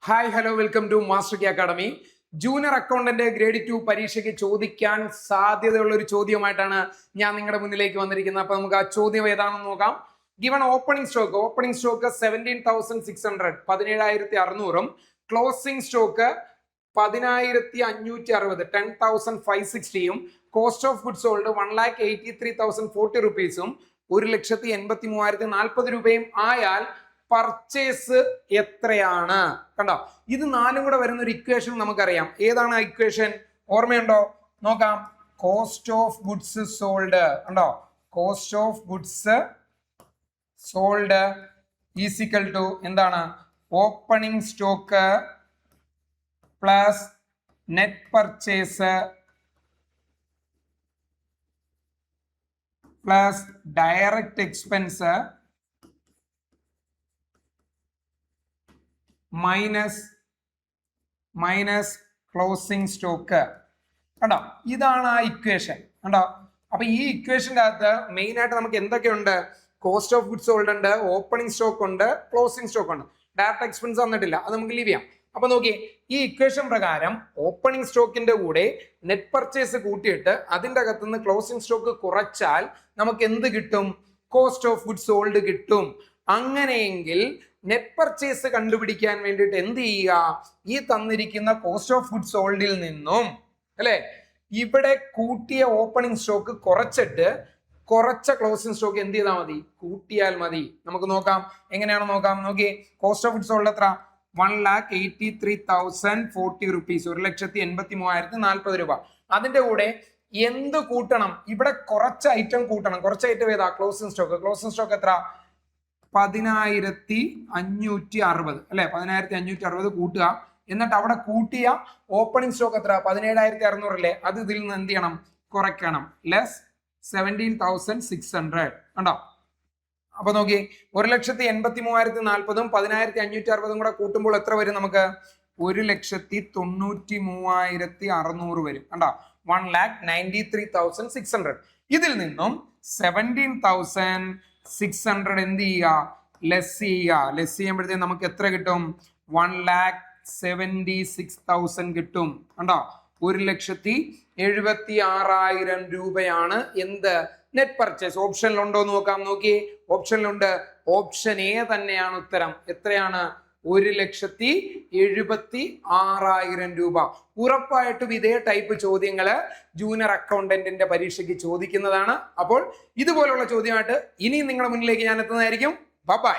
Hi hello welcome to master കി academy. Junior accountant grade 2 പരീക്ഷയ്ക്ക് ചോദിക്കാൻ സാധ്യതയുള്ള ഒരു ചോദ്യമായിട്ടാണ് ഞാൻ നിങ്ങളുടെ മുന്നിലേക്ക് വന്നിരിക്കുന്നത്. അപ്പൊ നമുക്ക് ആ ചോദ്യം ഏതാണെന്ന് നോക്കാം. Given opening stock 17,600 17,600 closing stock 10,560 10,560 cost of goods sold 1,83,040 rupees 1,83,040 രൂപയും ആയാൽ പർച്ചേസ് എത്രയാണ്? കണ്ടോ, ഇത് നാലും കൂടെ വരുന്ന ഒരു ഇക്വേഷൻ നമുക്കറിയാം. ഏതാണ് ആ ഇക്വേഷൻ? ഓർമ്മയുണ്ടോ? നോക്കാം. കോസ്റ്റ് ഓഫ് ഗുഡ്സ് സോൾഡ് കണ്ടോ, cost of goods sold is equal to എന്താണ്? Opening stock plus net purchase plus direct expense minus closing stock. കണ്ടോ, ഇതാണ് ആ ഇക്വേഷൻ. കണ്ടോ, അപ്പൊ ഈ ഇക്വേഷന്റെ അകത്ത് മെയിൻ ആയിട്ട് നമുക്ക് എന്തൊക്കെയുണ്ട്? കോസ്റ്റ് ഓഫ് ഗുഡ്സ് സോൾഡ് ഉണ്ട്, ഓപ്പണിംഗ് സ്റ്റോക്ക് ഉണ്ട്, ക്ലോസിംഗ് സ്റ്റോക്ക് ഉണ്ട്. ഡയറക്റ്റ് എക്സ്പെൻസ് തന്നിട്ടില്ല, അത് നമുക്ക് ലീവ് ചെയ്യാം. അപ്പൊ നോക്കിയേ, ഈ ഇക്വേഷൻ പ്രകാരം ഓപ്പണിംഗ് സ്റ്റോക്കിന്റെ കൂടെ നെറ്റ് പർച്ചേസ് കൂട്ടിയിട്ട് അതിന്റെ അകത്തുനിന്ന് ക്ലോസിംഗ് സ്റ്റോക്ക് കുറച്ചാൽ നമുക്ക് എന്ത് കിട്ടും? കോസ്റ്റ് ഓഫ് ഗുഡ്സ് സോൾഡ് കിട്ടും. അങ്ങനെയെങ്കിൽ നെറ്റ് പർച്ചേസ് കണ്ടുപിടിക്കാൻ വേണ്ടിയിട്ട് എന്ത് ചെയ്യുക? ഈ തന്നിരിക്കുന്ന കോസ്റ്റ് ഓഫ് ഗുഡ്സ് സോൾഡിൽ നിന്നും അല്ലെ ഇവിടെ കൂട്ടിയ ഓപ്പണിംഗ് സ്റ്റോക്ക് കുറച്ചിട്ട് കുറച്ച ക്ലോസിംഗ് സ്റ്റോക്ക് എന്ത് ചെയ്താൽ മതി? കൂട്ടിയാൽ മതി. നമുക്ക് നോക്കാം, എങ്ങനെയാണോ നോക്കാം. നോക്കിയേ, കോസ്റ്റ് ഓഫ് ഗുഡ്സ് സോൾഡ് എത്ര? 1,83,040 rupees 1,83,040 രൂപ. അതിന്റെ കൂടെ എന്ത് കൂട്ടണം? ഇവിടെ കുറച്ച് ഐറ്റം കൂട്ടണം. കുറച്ച് ഐറ്റം ഏതാ? ക്ലോസിംഗ് സ്റ്റോക്ക് എത്ര? 10,560 അല്ലെ, 10,560 കൂട്ടുക. എന്നിട്ട് അവിടെ കൂട്ടിയ ഓപ്പണിംഗ് സ്റ്റോക്ക് എത്ര? 17,600 അല്ലേ, അത് ഇതിൽ നിന്ന് എന്ത് ചെയ്യണം? കുറയ്ക്കണം. ലെസ് 17,600 കണ്ടോ. അപ്പൊ നോക്കി, 1,83,040 10,560 കൂടെ കൂട്ടുമ്പോൾ എത്ര വരും നമുക്ക്? 1,93,600 വരും. കണ്ടോ, 1,93,600. ഇതിൽ നിന്നും 17,600 എന്ത് ചെയ്യുക? ലെസ് ചെയ്യുക. ലെസ് ചെയ്യുമ്പോഴത്തേക്ക് നമുക്ക് എത്ര കിട്ടും? 1,76,000 കിട്ടും. കണ്ടോ, 1,76,000 രൂപയാണ് എന്ത്? Net purchase. ഓപ്ഷനിലുണ്ടോ നോക്കാം. നോക്കിയേ, ഓപ്ഷനിലുണ്ട്. ഓപ്ഷൻ എ തന്നെയാണ് ഉത്തരം. എത്രയാണ്? 1,76,000 രൂപ. ഉറപ്പായിട്ടും ഇതേ ടൈപ്പ് ചോദ്യങ്ങള് ജൂനിയർ അക്കൗണ്ടന്റിന്റെ പരീക്ഷയ്ക്ക് ചോദിക്കുന്നതാണ്. അപ്പോൾ ഇതുപോലുള്ള ചോദ്യമായിട്ട് ഇനിയും നിങ്ങളുടെ മുന്നിലേക്ക് ഞാൻ എത്തുന്നതായിരിക്കും. ബൈ.